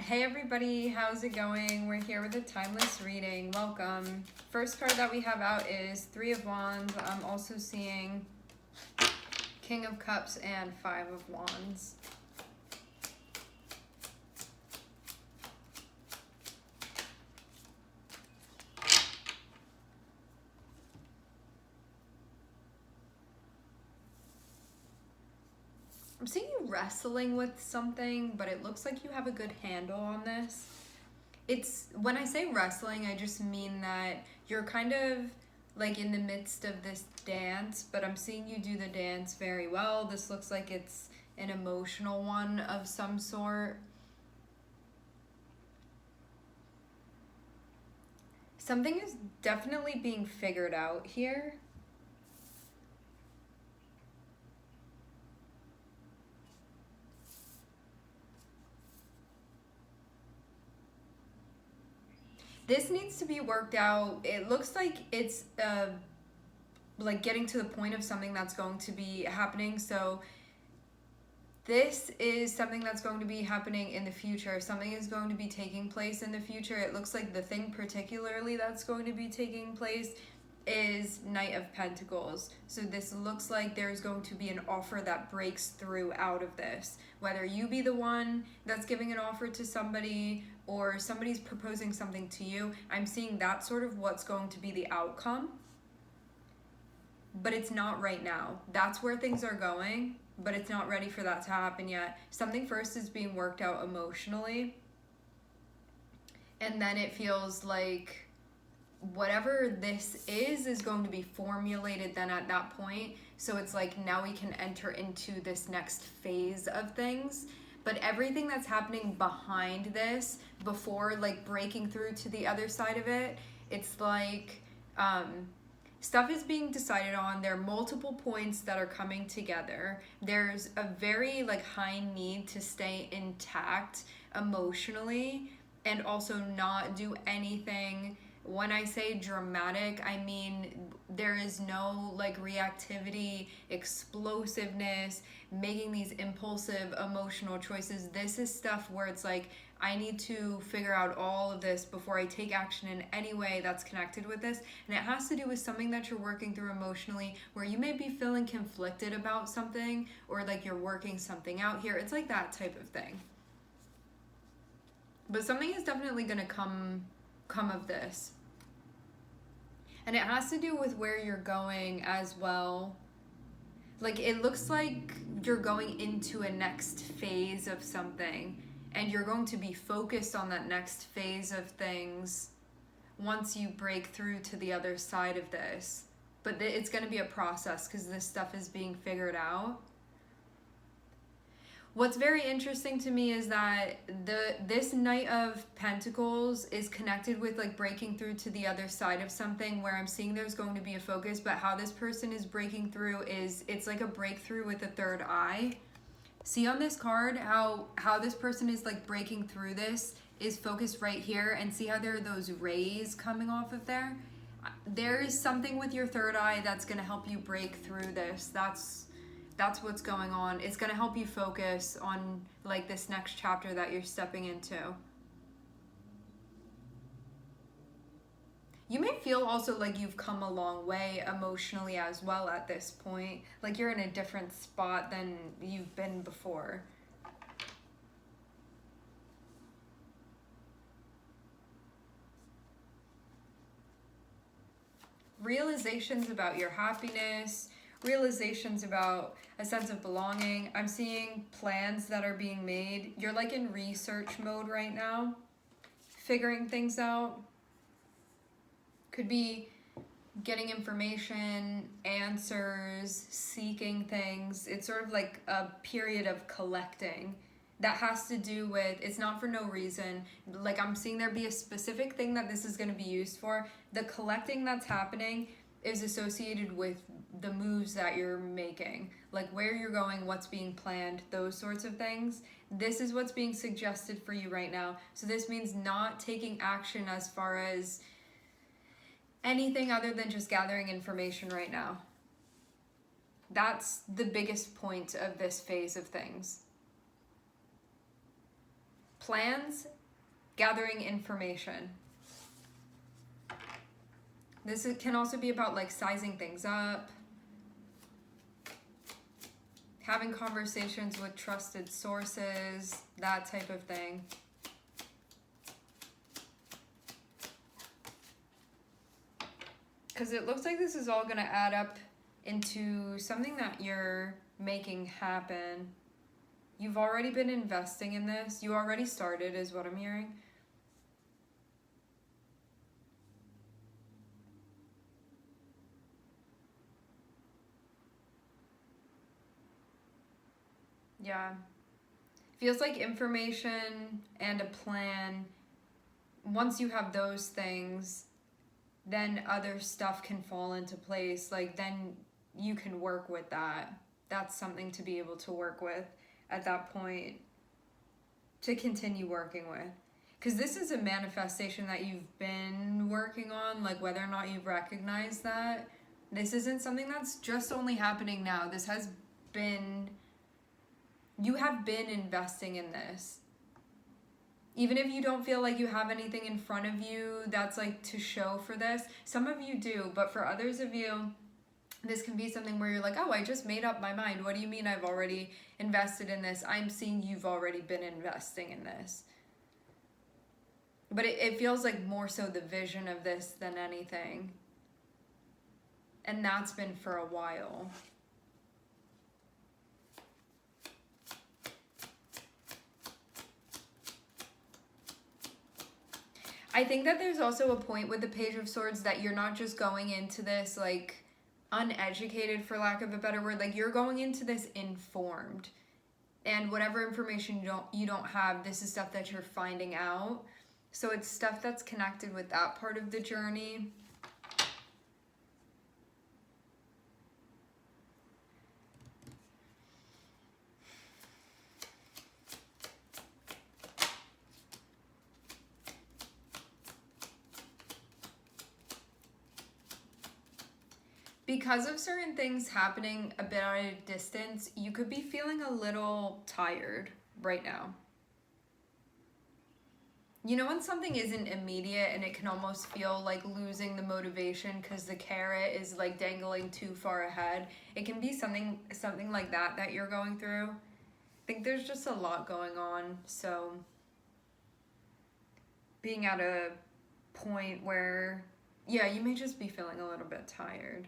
Hey everybody, how's it going? We're here with a timeless reading. Welcome. First card that we have out is Three of Wands. I'm also seeing King of Cups and Five of Wands. I'm seeing you wrestling with something, but it looks like you have a good handle on this. When I say wrestling, I just mean that you're kind of like in the midst of this dance, but I'm seeing you do the dance very well. This looks like it's an emotional one of some sort. Something is definitely being figured out here. This needs to be worked out. It looks like it's like getting to the point of something that's going to be happening. So this is something that's going to be happening in the future. Something is going to be taking place in the future. It looks like the thing particularly that's going to be taking place is Knight of Pentacles. So this looks like there's going to be an offer that breaks through out of this. Whether you be the one that's giving an offer to somebody or somebody's proposing something to you, I'm seeing that's sort of what's going to be the outcome. But it's not right now. That's where things are going, but it's not ready for that to happen yet. Something first is being worked out emotionally, and then it feels like whatever this is going to be formulated then at that point. So it's like now we can enter into this next phase of things. But everything that's happening behind this, before like breaking through to the other side of it, it's like stuff is being decided on. There are multiple points that are coming together. There's a very like high need to stay intact emotionally and also not do anything. When I say dramatic, I mean there is no like reactivity, explosiveness, making these impulsive emotional choices. This is stuff where it's like, I need to figure out all of this before I take action in any way that's connected with this. And it has to do with something that you're working through emotionally, where you may be feeling conflicted about something, or like you're working something out here. It's like that type of thing. But something is definitely going to come of this. And it has to do with where you're going as well. Like it looks like you're going into a next phase of something, and you're going to be focused on that next phase of things once you break through to the other side of this. But it's going to be a process because this stuff is being figured out. What's very interesting to me is that this Knight of Pentacles is connected with like breaking through to the other side of something, where I'm seeing there's going to be a focus, but how this person is breaking through is it's like a breakthrough with a third eye. See on this card how this person is like breaking through this is focused right here, and see how there are those rays coming off of there? There is something with your third eye that's going to help you break through this. That's what's going on. It's going to help you focus on like this next chapter that you're stepping into. You may feel also like you've come a long way emotionally as well at this point. Like you're in a different spot than you've been before. Realizations about your happiness, realizations about a sense of belonging. I'm seeing plans that are being made. You're like in research mode right now, figuring things out. Could be getting information, answers, seeking things. It's sort of like a period of collecting that has to do with, it's not for no reason. Like I'm seeing there be a specific thing that this is going to be used for. The collecting that's happening is associated with the moves that you're making, like where you're going, what's being planned, those sorts of things. This is what's being suggested for you right now. So this means not taking action as far as anything other than just gathering information right now. That's the biggest point of this phase of things. plans, gathering information. Can also be about like sizing things up, having conversations with trusted sources, that type of thing. Because it looks like this is all going to add up into something that you're making happen. You've already been investing in this. You already started, is what I'm hearing. Yeah. Feels like information and a plan, once you have those things, then other stuff can fall into place. Like, then you can work with that. That's something to be able to work with at that point, to continue working with. Because this is a manifestation that you've been working on, like whether or not you've recognized that. This isn't something that's just only happening now. This has been, you have been investing in this. Even if you don't feel like you have anything in front of you that's like to show for this, some of you do, but for others of you, this can be something where you're like, oh, I just made up my mind. What do you mean I've already invested in this? I'm seeing you've already been investing in this. But it feels like more so the vision of this than anything. And that's been for a while. I think that there's also a point with the Page of Swords that you're not just going into this like uneducated, for lack of a better word. Like, you're going into this informed, and whatever information you don't have, this is stuff that you're finding out. So it's stuff that's connected with that part of the journey. Because of certain things happening a bit at a distance, you could be feeling a little tired right now. You know when something isn't immediate and it can almost feel like losing the motivation because the carrot is like dangling too far ahead? It can be something like that you're going through. I think there's just a lot going on, so being at a point where, yeah, you may just be feeling a little bit tired.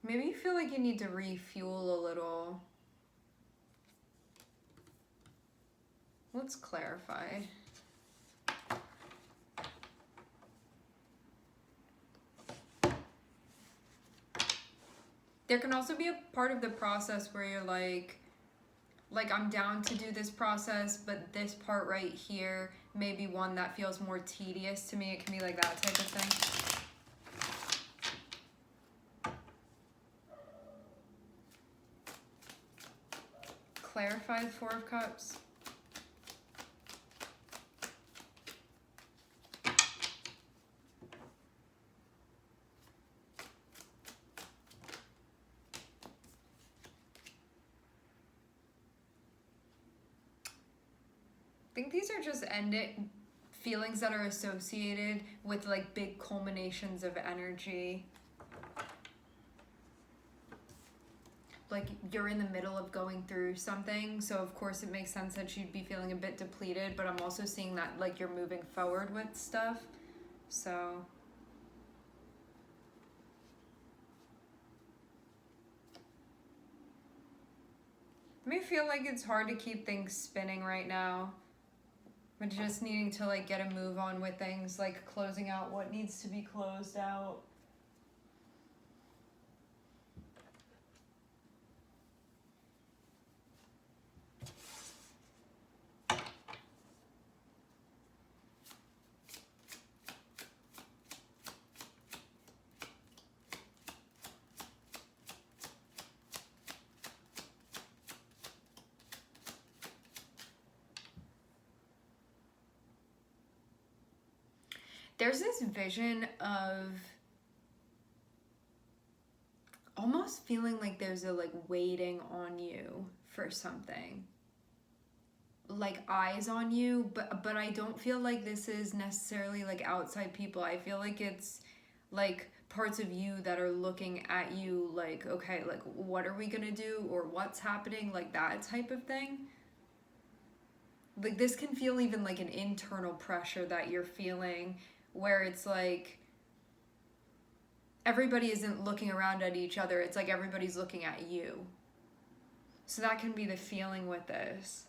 Maybe you feel like you need to refuel a little. Let's clarify. There can also be a part of the process where you're like I'm down to do this process, but this part right here may be one that feels more tedious to me. It can be like that type of thing. Clarify the Four of Cups. I think these are just feelings that are associated with like big culminations of energy. Like, you're in the middle of going through something, so of course it makes sense that you'd be feeling a bit depleted, but I'm also seeing that like you're moving forward with stuff. So it may feel like it's hard to keep things spinning right now, but just needing to like get a move on with things, like closing out what needs to be closed out. There's this vision of almost feeling like there's a like waiting on you for something, like eyes on you, but I don't feel like this is necessarily like outside people. I feel like it's like parts of you that are looking at you like, okay, like what are we gonna do, or what's happening, like that type of thing. Like this can feel even like an internal pressure that you're feeling, where it's like everybody isn't looking around at each other, it's like everybody's looking at you. So that can be the feeling with this.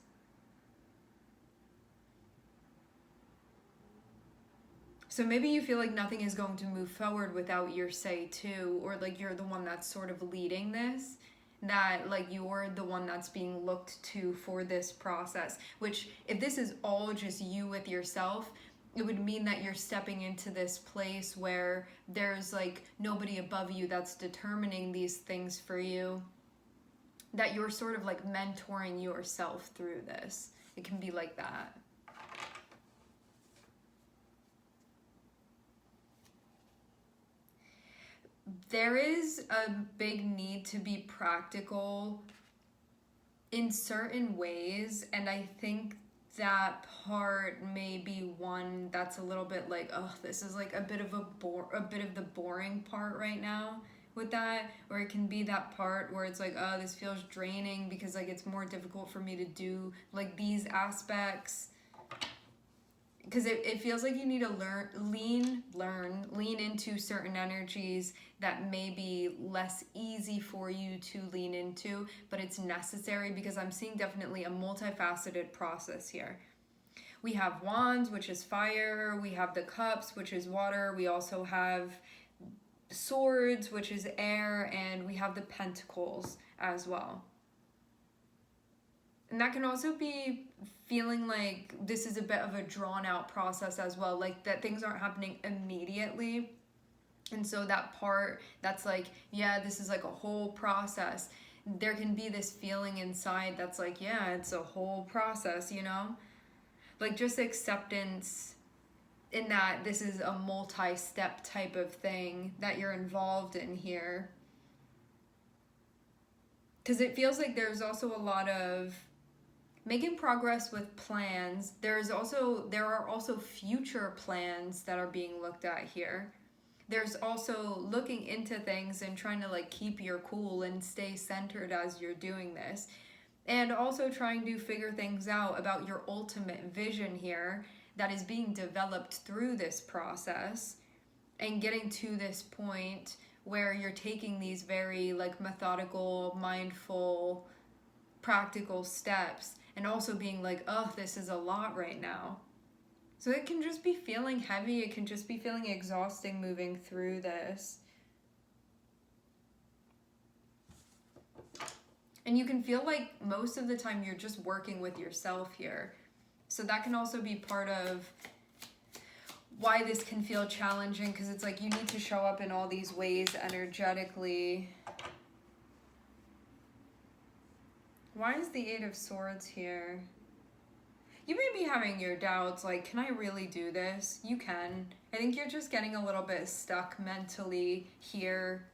So maybe you feel like nothing is going to move forward without your say too, or like you're the one that's sort of leading this, that like you're the one that's being looked to for this process, which if this is all just you with yourself, it would mean that you're stepping into this place where there's like nobody above you that's determining these things for you, that you're sort of like mentoring yourself through this. It can be like that. There is a big need to be practical in certain ways, and I think that part may be one that's a little bit like, oh, this is like a bit of the boring part right now with that, or it can be that part where it's like, oh, this feels draining because like it's more difficult for me to do like these aspects, because it feels like you need to lean into certain energies that may be less easy for you to lean into, but it's necessary, because I'm seeing definitely a multifaceted process here. We have wands, which is fire. We have the cups, which is water. We also have swords, which is air, and we have the pentacles as well. And that can also be feeling like this is a bit of a drawn out process as well, like that things aren't happening immediately. And so that part that's like, yeah, this is like a whole process. There can be this feeling inside that's like, yeah, it's a whole process, you know? Like just acceptance in that this is a multi-step type of thing that you're involved in here. Because it feels like there's also a lot of making progress with plans. There are also future plans that are being looked at here. There's also looking into things and trying to like keep your cool and stay centered as you're doing this. And also trying to figure things out about your ultimate vision here that is being developed through this process, and getting to this point where you're taking these very like methodical, mindful, practical steps, and also being like, oh, this is a lot right now. So it can just be feeling heavy. It can just be feeling exhausting moving through this. And you can feel like most of the time you're just working with yourself here. So that can also be part of why this can feel challenging, because it's like you need to show up in all these ways energetically. Why is the Eight of Swords here? You may be having your doubts, like, can I really do this? You can. I think you're just getting a little bit stuck mentally here.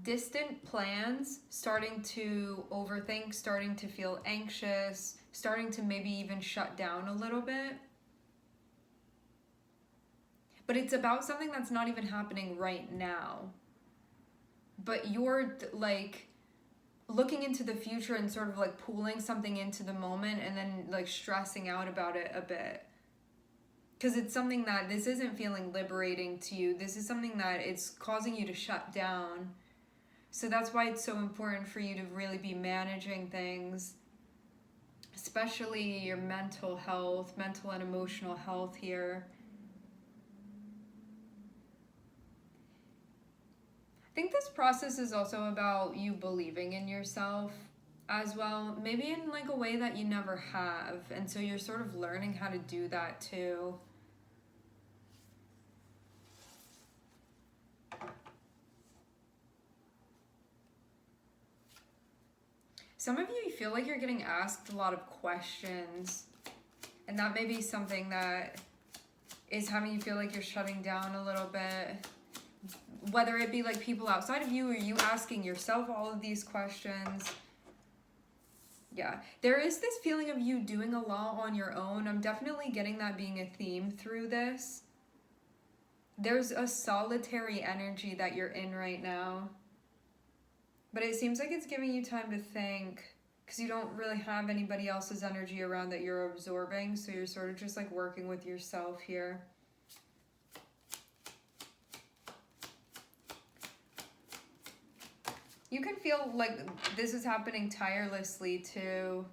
Distant plans, starting to overthink, starting to feel anxious, starting to maybe even shut down a little bit. But it's about something that's not even happening right now. But you're like looking into the future and sort of like pulling something into the moment and then like stressing out about it a bit. Because it's something that this isn't feeling liberating to you. This is something that it's causing you to shut down. So that's why it's so important for you to really be managing things, especially your mental health, mental and emotional health here. I think this process is also about you believing in yourself as well, maybe in like a way that you never have. And so you're sort of learning how to do that too. Some of you feel like you're getting asked a lot of questions, and that may be something that is having you feel like you're shutting down a little bit. Whether it be like people outside of you or you asking yourself all of these questions. Yeah, there is this feeling of you doing a lot on your own. I'm definitely getting that being a theme through this. There's a solitary energy that you're in right now. But it seems like it's giving you time to think, because you don't really have anybody else's energy around that you're absorbing, so you're sort of just like working with yourself here. You can feel like this is happening tirelessly too.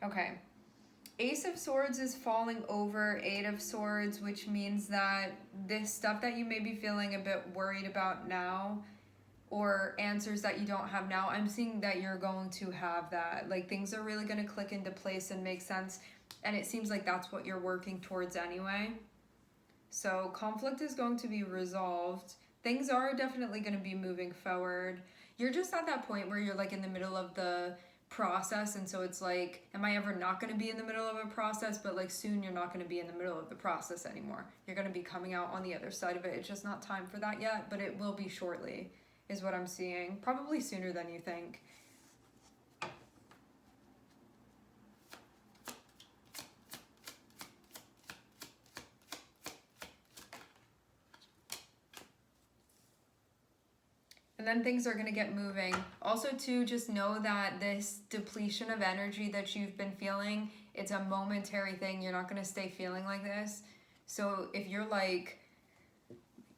Okay. Ace of Swords is falling over 8 of Swords, which means that this stuff that you may be feeling a bit worried about now, or answers that you don't have now, I'm seeing that you're going to have that. Like, things are really going to click into place and make sense, and it seems like that's what you're working towards anyway. So conflict is going to be resolved. Things are definitely going to be moving forward. You're just at that point where you're like in the middle of the process, and so it's like, am I ever not going to be in the middle of a process? But like soon you're not going to be in the middle of the process anymore. You're going to be coming out on the other side of it. It's just not time for that yet, but it will be shortly, is what I'm seeing. Probably sooner than you think. And then things are going to get moving. Also, too, just know that this depletion of energy that you've been feeling, it's a momentary thing. You're not going to stay feeling like this. So if you're like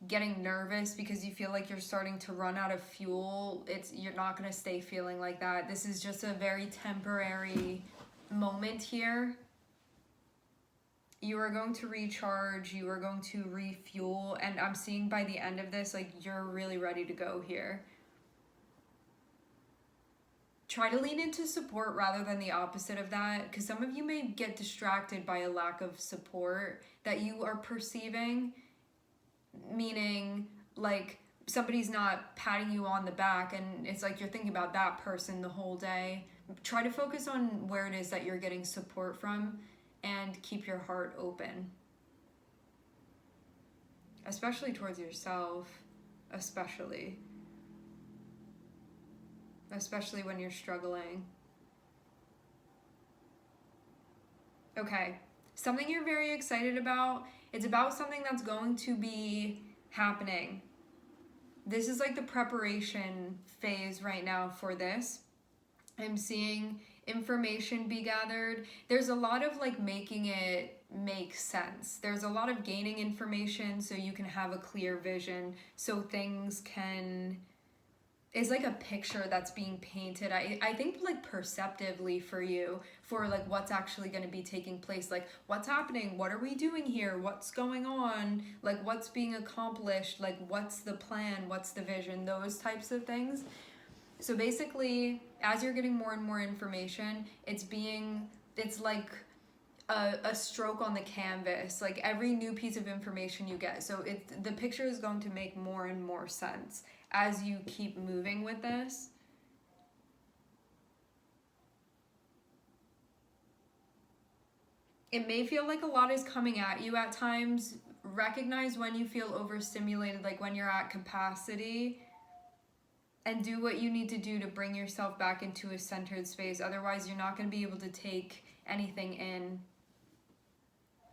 getting nervous because you feel like you're starting to run out of fuel, you're not going to stay feeling like that. This is just a very temporary moment here. You are going to recharge, you are going to refuel, and I'm seeing by the end of this, like, you're really ready to go here. Try to lean into support rather than the opposite of that, because some of you may get distracted by a lack of support that you are perceiving, meaning, like, somebody's not patting you on the back, and it's like you're thinking about that person the whole day. Try to focus on where it is that you're getting support from, and keep your heart open. Especially towards yourself. Especially when you're struggling. Okay. Something you're very excited about. It's about something that's going to be happening. This is like the preparation phase right now for this. I'm seeing information be gathered. There's a lot of like making it make sense. There's a lot of gaining information so you can have a clear vision, so things can, it's like a picture that's being painted. I think like perceptively for you, for like what's actually going to be taking place, like what's happening, what are we doing here, what's going on, like what's being accomplished, like what's the plan, what's the vision, those types of things. So basically, as you're getting more and more information, it's like a stroke on the canvas, like every new piece of information you get. So the picture is going to make more and more sense as you keep moving with this. It may feel like a lot is coming at you at times. Recognize when you feel overstimulated, like when you're at capacity, and do what you need to do to bring yourself back into a centered space. Otherwise, you're not going to be able to take anything in.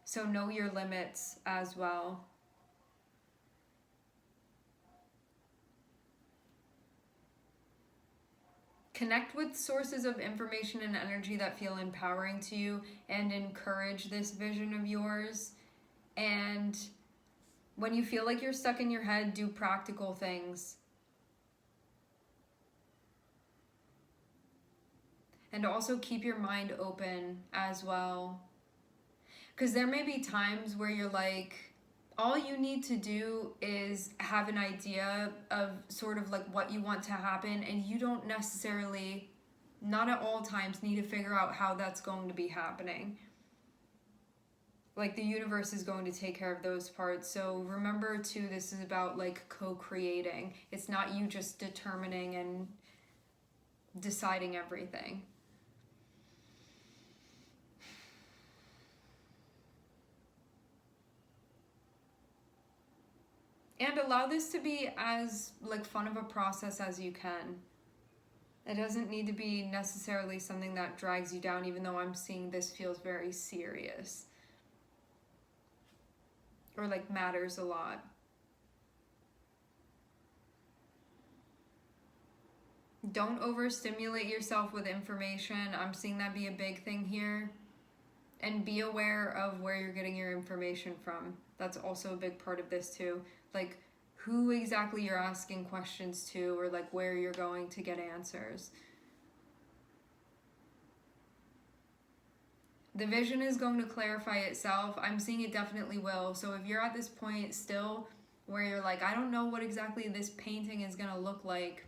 So know your limits as well. Connect with sources of information and energy that feel empowering to you and encourage this vision of yours. And when you feel like you're stuck in your head, do practical things. And also keep your mind open as well. Because there may be times where you're like, all you need to do is have an idea of sort of like what you want to happen, and you don't necessarily, not at all times, need to figure out how that's going to be happening. Like the universe is going to take care of those parts. So remember too, this is about like co-creating. It's not you just determining and deciding everything. And allow this to be as like fun of a process as you can. It doesn't need to be necessarily something that drags you down, even though I'm seeing this feels very serious. Or like matters a lot. Don't overstimulate yourself with information. I'm seeing that be a big thing here. And be aware of where you're getting your information from. That's also a big part of this too. Like who exactly you're asking questions to, or like where you're going to get answers. The vision is going to clarify itself. I'm seeing it definitely will. So if you're at this point still where you're like, I don't know what exactly this painting is going to look like,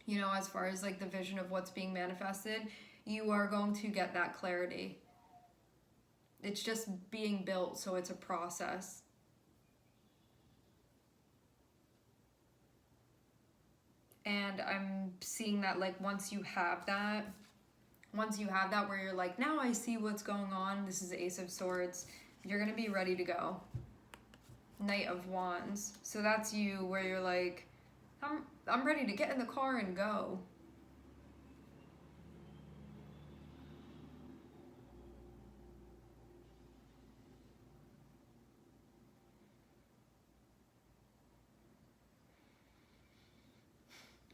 you know, as far as like the vision of what's being manifested, you are going to get that clarity. It's just being built, so it's a process. And I'm seeing that like once you have that where you're like, now I see what's going on, this is Ace of Swords, you're gonna be ready to go. Knight of Wands. So that's you where you're like, I'm ready to get in the car and go.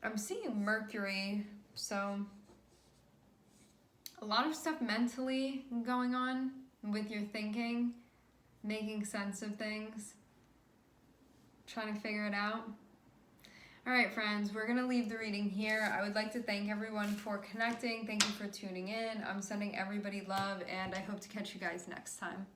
I'm seeing Mercury, so a lot of stuff mentally going on with your thinking, making sense of things, trying to figure it out. All right, friends, we're going to leave the reading here. I would like to thank everyone for connecting. Thank you for tuning in. I'm sending everybody love, and I hope to catch you guys next time.